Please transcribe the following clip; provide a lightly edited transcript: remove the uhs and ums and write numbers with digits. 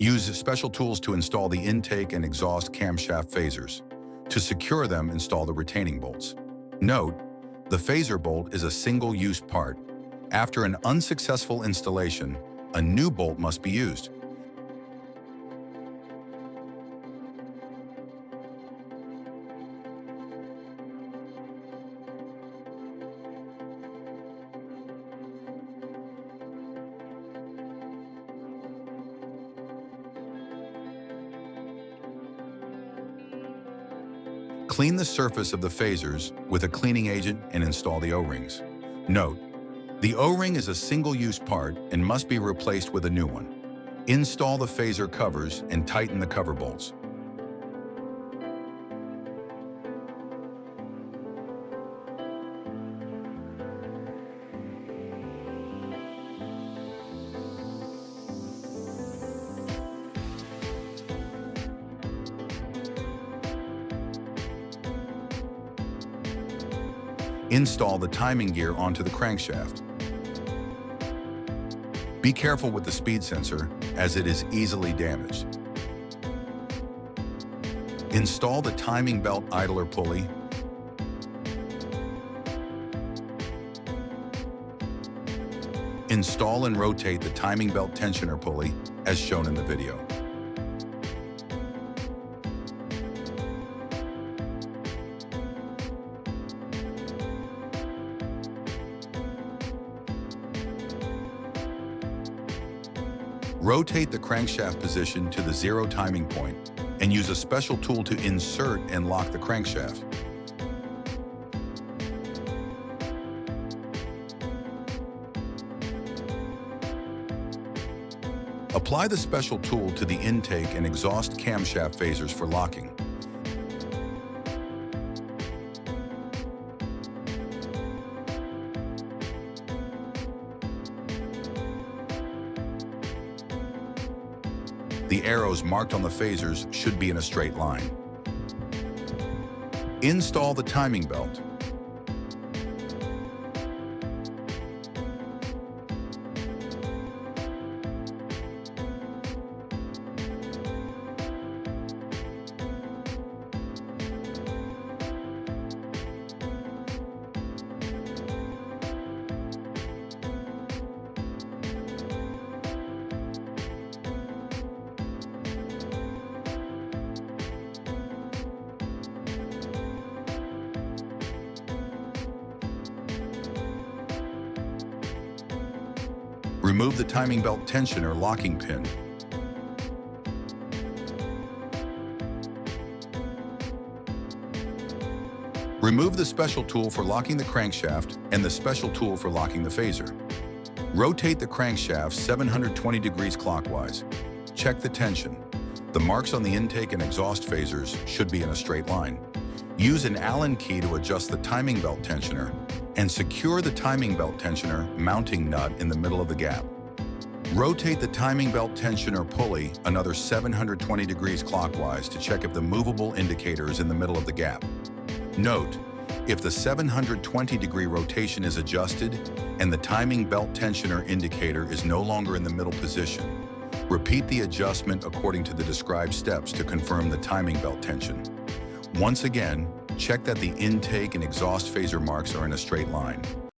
Use special tools to install the intake and exhaust camshaft phasers. To secure them, install the retaining bolts. Note, the phaser bolt is a single-use part. After an unsuccessful installation, a new bolt must be used. Clean the surface of the phasers with a cleaning agent and install the O-rings. Note, the O-ring is a single-use part and must be replaced with a new one. Install the phaser covers and tighten the cover bolts. Install the timing gear onto the crankshaft. Be careful with the speed sensor, as it is easily damaged. Install the timing belt idler pulley. Install and rotate the timing belt tensioner pulley, as shown in the video. Rotate the crankshaft position to the zero timing point and use a special tool to insert and lock the crankshaft. Apply the special tool to the intake and exhaust camshaft phasers for locking. The arrows marked on the phasers should be in a straight line. Install the timing belt. Remove the timing belt tensioner locking pin. Remove the special tool for locking the crankshaft and the special tool for locking the phaser. Rotate the crankshaft 720 degrees clockwise. Check the tension. The marks on the intake and exhaust phasers should be in a straight line. Use an Allen key to adjust the timing belt tensioner and secure the timing belt tensioner mounting nut in the middle of the gap. Rotate the timing belt tensioner pulley another 720 degrees clockwise to check if the movable indicator is in the middle of the gap. Note, if the 720-degree rotation is adjusted and the timing belt tensioner indicator is no longer in the middle position, repeat the adjustment according to the described steps to confirm the timing belt tension. Once again, check that the intake and exhaust phaser marks are in a straight line.